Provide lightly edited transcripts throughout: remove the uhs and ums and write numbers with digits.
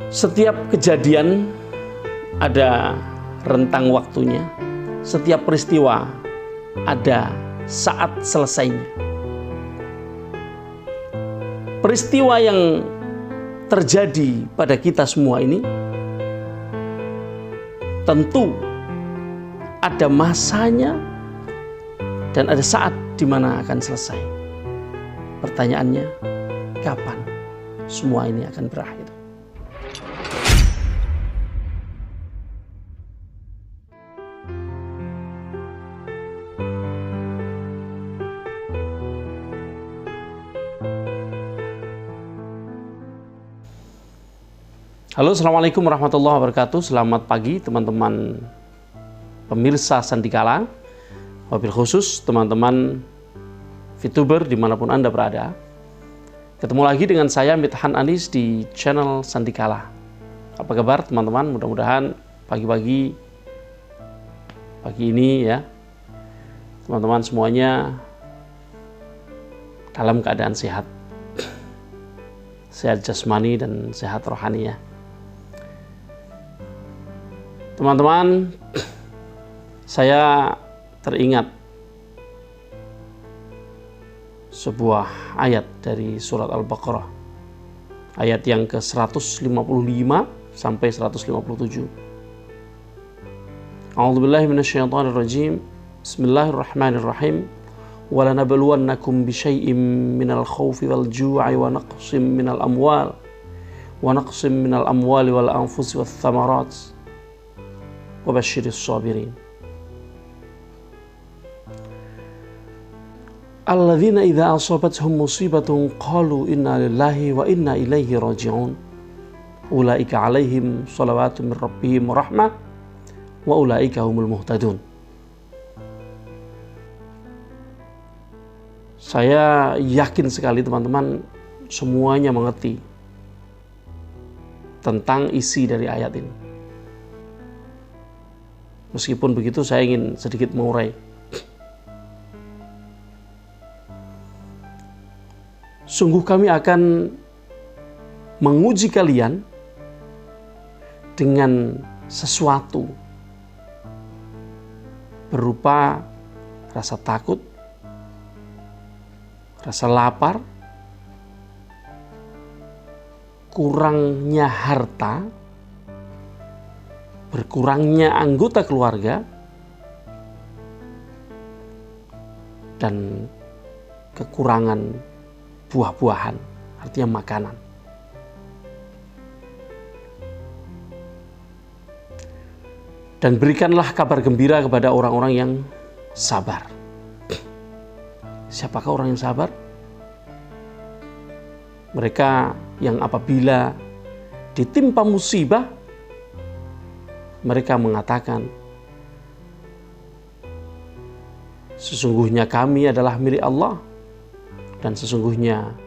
Setiap kejadian ada rentang waktunya, setiap peristiwa ada saat selesainya. Peristiwa yang terjadi pada kita semua ini tentu ada masanya dan ada saat di mana akan selesai. Pertanyaannya, kapan semua ini akan berakhir? Halo, assalamualaikum warahmatullahi wabarakatuh. Selamat pagi teman-teman pemirsa Sandikala, wabil khusus teman-teman VTuber dimanapun Anda berada. Ketemu lagi dengan saya Mithan Anis di channel Sandikala. Apa kabar teman-teman? Mudah-mudahan pagi ini ya, teman-teman semuanya dalam keadaan sehat. Sehat jasmani dan sehat rohani ya. Teman-teman, saya teringat sebuah ayat dari surat Al-Baqarah, ayat yang ke-155 sampai 157. A'udzubillahi minasyaitonirrajim. Bismillahirrahmanirrahim. وَلَنَبْلُوَنَّكُمْ بِشَيْءٍ مِّنَ الْخَوْفِ وَالْجُوعِ وَنَقْصٍ مِّنَ الْأَمْوَالِ وَالْأَنفُسِ وَالثَّمَرَاتِ وَبَشِّرِ الصَّابِرِينَ الَّذِينَ إِذَا أَصَابَتْهُمْ مُصِيبَةٌ قَالُوا إِنَّا لِلَّهِ وَإِنَّا إِلَيْهِ رَاجِعُونَ أُولَئِكَ عَلَيْهِمْ صَلَوَاتٌ مِّن رَّبِّهِمْ وَرَحْمَةٌ وَأُولَئِكَ هُمُ الْمُهْتَدُونَ. Saya yakin sekali teman-teman semuanya mengerti tentang isi dari ayat ini. Meskipun begitu, saya ingin sedikit mengurai. Sungguh kami akan menguji kalian dengan sesuatu berupa rasa takut, rasa lapar, kurangnya harta, berkurangnya anggota keluarga, dan kekurangan buah-buahan, artinya makanan. Dan berikanlah kabar gembira kepada orang-orang yang sabar. Siapakah orang yang sabar? Mereka yang apabila ditimpa musibah, mereka mengatakan, sesungguhnya kami adalah milik Allah, dan sesungguhnya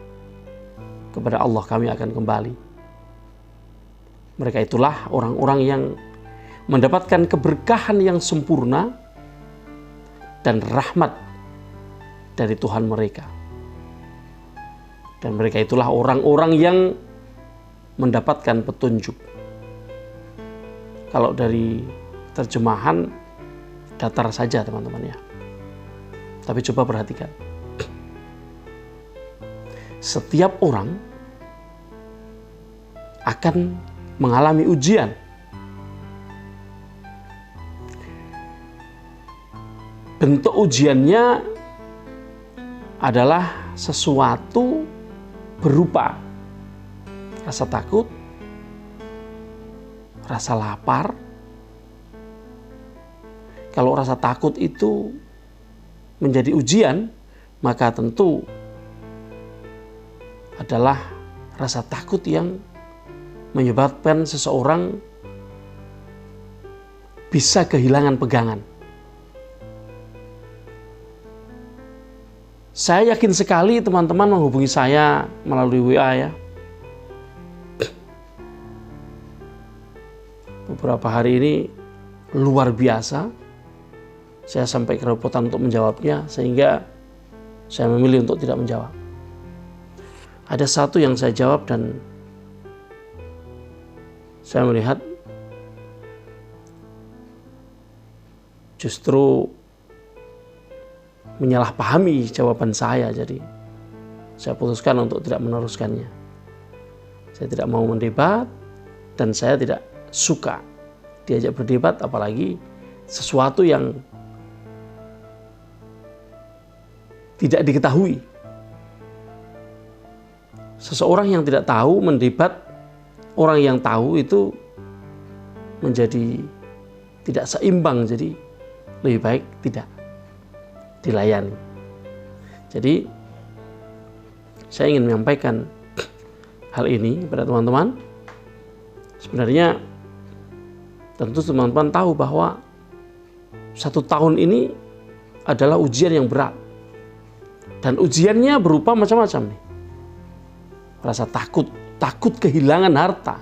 kepada Allah kami akan kembali. Mereka itulah orang-orang yang mendapatkan keberkahan yang sempurna dan rahmat dari Tuhan mereka. Dan mereka itulah orang-orang yang mendapatkan petunjuk. Kalau dari terjemahan datar saja teman-teman ya. Tapi coba perhatikan. Setiap orang akan mengalami ujian. Bentuk ujiannya adalah sesuatu berupa rasa takut, rasa lapar. Kalau rasa takut itu menjadi ujian, maka tentu adalah rasa takut yang menyebabkan seseorang bisa kehilangan pegangan. Saya yakin sekali teman-teman menghubungi saya melalui WA ya. Beberapa hari ini luar biasa. Saya sampai kerepotan untuk menjawabnya, sehingga saya memilih untuk tidak menjawab. Ada satu yang saya jawab dan saya melihat justru menyalahpahami jawaban saya. Jadi saya putuskan untuk tidak meneruskannya. Saya tidak mau mendebat dan saya tidak suka diajak berdebat, apalagi sesuatu yang tidak diketahui. Seseorang yang tidak tahu mendebat orang yang tahu itu menjadi tidak seimbang, jadi lebih baik tidak dilayani. Jadi saya ingin menyampaikan hal ini kepada teman-teman. Sebenarnya tentu teman-teman tahu bahwa 1 tahun ini adalah ujian yang berat. Dan ujiannya berupa macam-macam nih. Rasa takut kehilangan harta,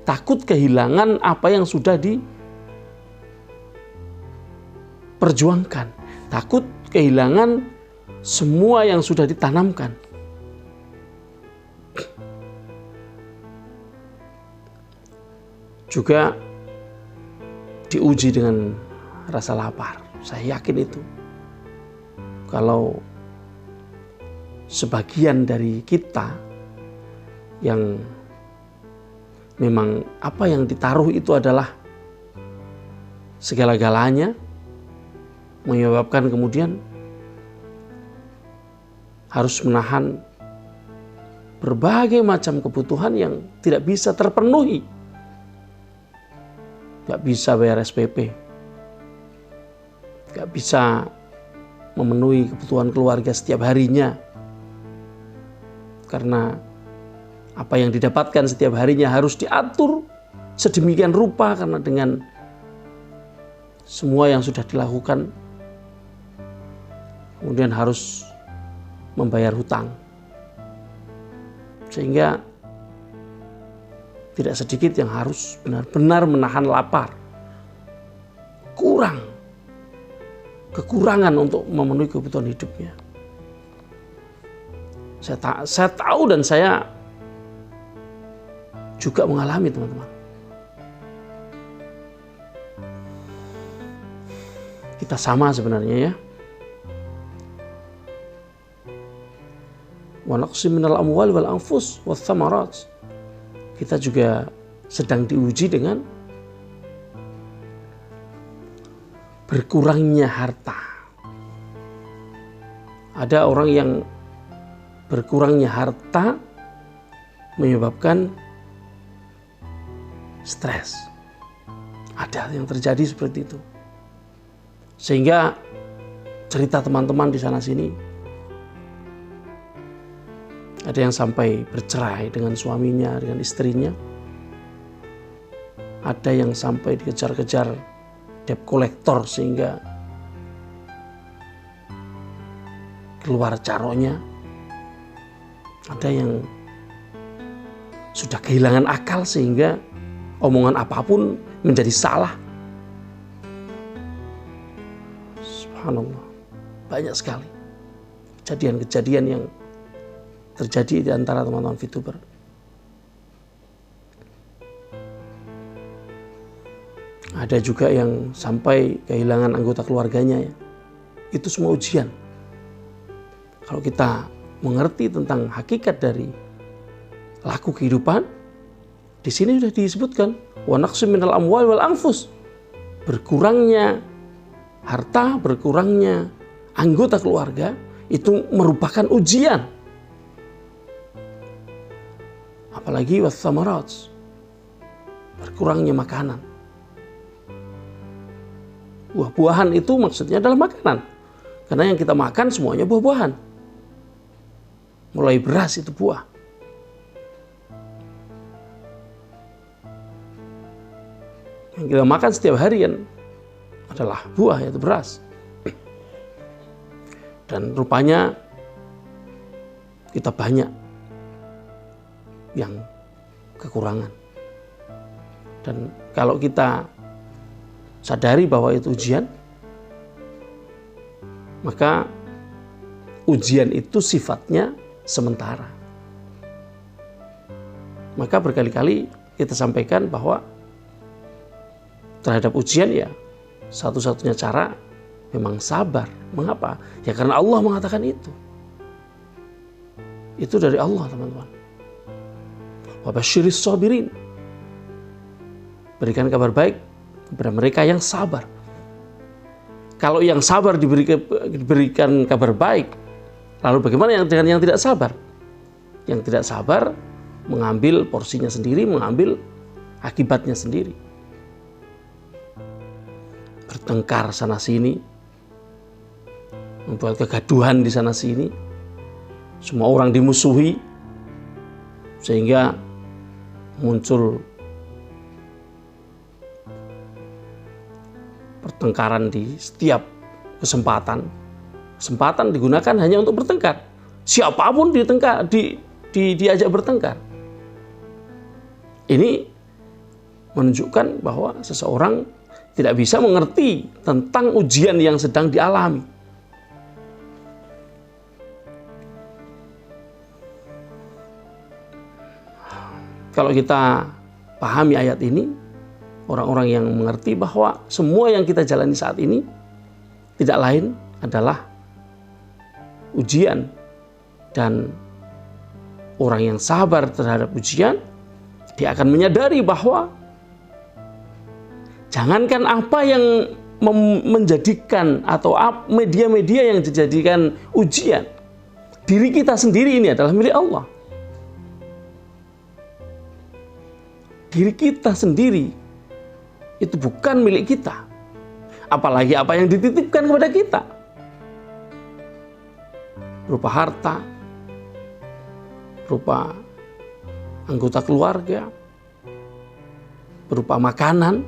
takut kehilangan apa yang sudah diperjuangkan, takut kehilangan semua yang sudah ditanamkan. Juga diuji dengan rasa lapar. Saya yakin itu. Kalau sebagian dari kita yang memang apa yang ditaruh itu adalah segala-galanya, menyebabkan kemudian harus menahan berbagai macam kebutuhan yang tidak bisa terpenuhi. Gak bisa bayar SPP, gak bisa memenuhi kebutuhan keluarga setiap harinya, karena apa yang didapatkan setiap harinya harus diatur sedemikian rupa, karena dengan semua yang sudah dilakukan kemudian harus membayar hutang, sehingga tidak sedikit yang harus benar-benar menahan lapar, kekurangan untuk memenuhi kebutuhan hidupnya. Saya tahu dan saya juga mengalami, teman-teman. Kita sama sebenarnya ya. Wa naqsim minal amwal wal anfus wath thamarat. Kita juga sedang diuji dengan berkurangnya harta. Ada orang yang berkurangnya harta menyebabkan stres. Ada yang terjadi seperti itu. Sehingga cerita teman-teman di sana sini, ada yang sampai bercerai dengan suaminya, dengan istrinya. Ada yang sampai dikejar-kejar debt collector sehingga keluar caronya. Ada yang sudah kehilangan akal sehingga omongan apapun menjadi salah. Subhanallah, banyak sekali kejadian-kejadian yang terjadi di antara teman-teman VTuber. Ada juga yang sampai kehilangan anggota keluarganya ya. Itu semua ujian. Kalau kita mengerti tentang hakikat dari laku kehidupan, di sini sudah disebutkan wa naqsim minal amwal wal anfus. Berkurangnya harta, berkurangnya anggota keluarga itu merupakan ujian. Apalagi wath thamarat, berkurangnya makanan. Buah-buahan itu maksudnya adalah makanan. Karena yang kita makan semuanya buah-buahan. Mulai beras itu buah. Yang kita makan setiap hari kan adalah buah, yaitu beras. Dan rupanya kita banyak yang kekurangan. Dan kalau kita sadari bahwa itu ujian, maka ujian itu sifatnya sementara. Maka berkali-kali kita sampaikan bahwa terhadap ujian ya satu-satunya cara memang sabar. Mengapa? Ya karena Allah mengatakan itu. Itu dari Allah, teman-teman. Wa basyiris sabirin. Berikan kabar baik kepada mereka yang sabar. Kalau yang sabar diberikan kabar baik, lalu bagaimana dengan yang tidak sabar? Yang tidak sabar mengambil porsinya sendiri, mengambil akibatnya sendiri. Bertengkar sana sini, membuat kegaduhan di sana sini, semua orang dimusuhi, sehingga muncul pertengkaran di setiap kesempatan. Kesempatan digunakan hanya untuk bertengkar. Siapapun diajak bertengkar. Ini menunjukkan bahwa seseorang tidak bisa mengerti tentang ujian yang sedang dialami. Kalau kita pahami ayat ini, orang-orang yang mengerti bahwa semua yang kita jalani saat ini tidak lain adalah ujian, dan orang yang sabar terhadap ujian, dia akan menyadari bahwa jangankan apa yang menjadikan atau media-media yang dijadikan ujian, diri kita sendiri ini adalah milik Allah. Diri kita sendiri itu bukan milik kita, apalagi apa yang dititipkan kepada kita berupa harta, berupa anggota keluarga, berupa makanan.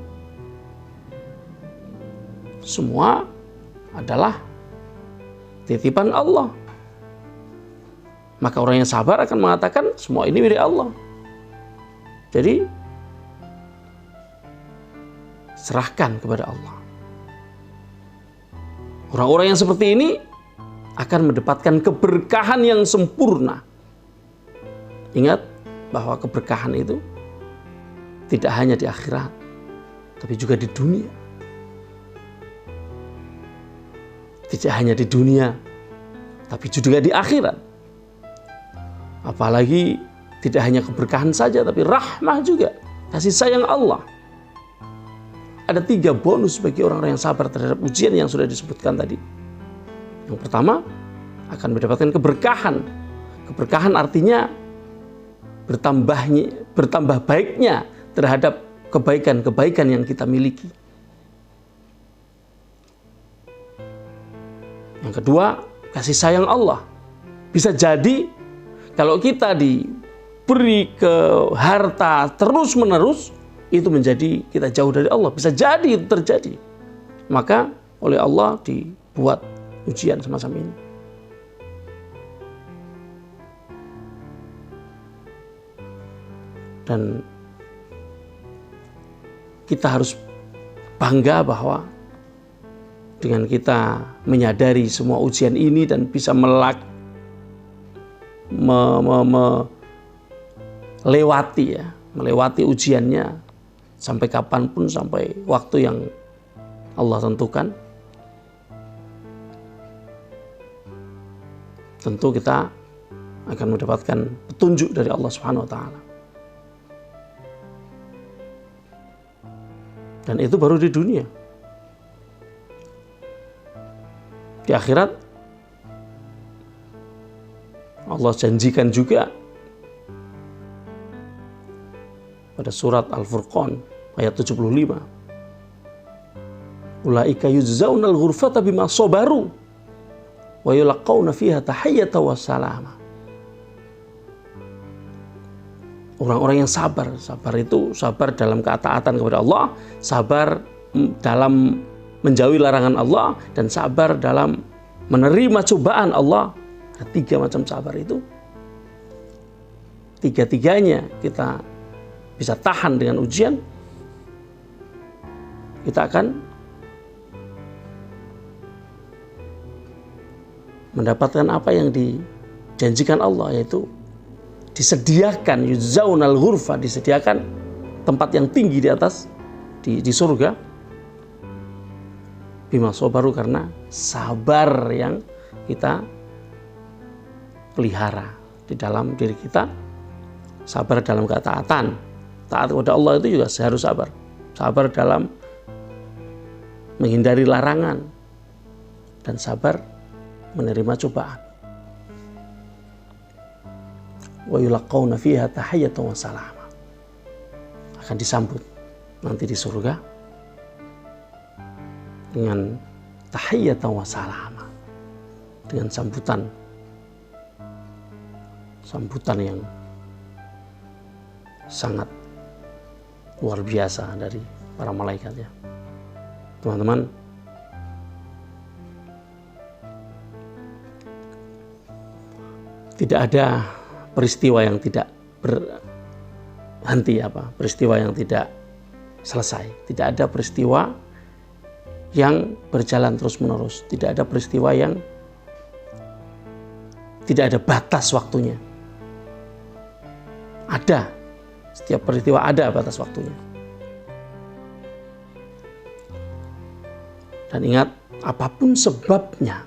Semua adalah titipan Allah. Maka orang yang sabar akan mengatakan semua ini milik Allah. Jadi serahkan kepada Allah. Orang-orang yang seperti ini akan mendapatkan keberkahan yang sempurna. Ingat bahwa keberkahan itu tidak hanya di akhirat, tapi juga di dunia. Tidak hanya di dunia, tapi juga di akhirat. Apalagi tidak hanya keberkahan saja, tapi rahmah juga, kasih sayang Allah. Ada 3 bonus bagi orang-orang yang sabar terhadap ujian yang sudah disebutkan tadi. Yang pertama, akan mendapatkan keberkahan. Keberkahan artinya bertambah baiknya terhadap kebaikan-kebaikan yang kita miliki. Yang kedua, kasih sayang Allah. Bisa jadi kalau kita diberi ke harta terus-menerus, itu menjadi kita jauh dari Allah. Bisa jadi itu terjadi. Maka oleh Allah dibuat ujian semacam ini. Dan kita harus bangga bahwa dengan kita menyadari semua ujian ini dan bisa melewati ujiannya sampai kapanpun, sampai waktu yang Allah tentukan, tentu kita akan mendapatkan petunjuk dari Allah Subhanahu wa taala. Dan itu baru di dunia. Di akhirat Allah janjikan juga pada surat Al-Furqan ayat 75. Ulaika yujzaunal ghurfata bima sabaru wa yulaqauna fiha tahiyyatan wa salama. Orang-orang yang sabar itu sabar dalam ketaatan kepada Allah, sabar dalam menjauhi larangan Allah, dan sabar dalam menerima cobaan Allah. Ada 3 macam sabar itu. 3-tiganya kita bisa tahan dengan ujian, kita akan mendapatkan apa yang dijanjikan Allah, yaitu disediakan yujzaunal ghurfa, disediakan tempat yang tinggi di atas di surga. Bima sabaru, karena sabar yang kita pelihara di dalam diri kita. Sabar dalam ketaatan. Taat kepada Allah itu juga harus sabar. Sabar dalam menghindari larangan. Dan sabar menerima cobaan. Wa yulaqawna fiha tahiyyatan wa salama. Akan disambut nanti di surga dengan tahiyyatan wa salama. Dengan sambutan yang sangat luar biasa dari para malaikat, ya. Teman-teman, tidak ada peristiwa yang tidak berhenti, peristiwa yang tidak selesai. Tidak ada peristiwa yang berjalan terus-menerus. Tidak ada peristiwa yang tidak ada batas waktunya. Ada, setiap peristiwa ada batas waktunya. Dan ingat, apapun sebabnya,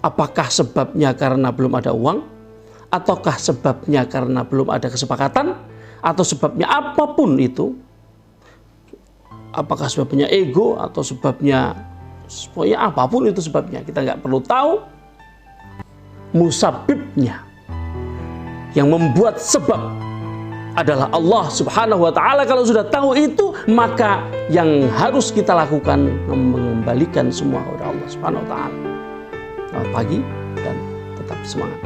apakah sebabnya karena belum ada uang, ataukah sebabnya karena belum ada kesepakatan, atau sebabnya apapun itu, apakah sebabnya ego, atau sebabnya apapun itu sebabnya, kita nggak perlu tahu. Musabibnya, yang membuat sebab adalah Allah Subhanahu wa Ta'ala. Kalau sudah tahu itu, maka yang harus kita lakukan mengembalikan semua kepada Allah Subhanahu wa Ta'ala. Selamat pagi dan tetap semangat.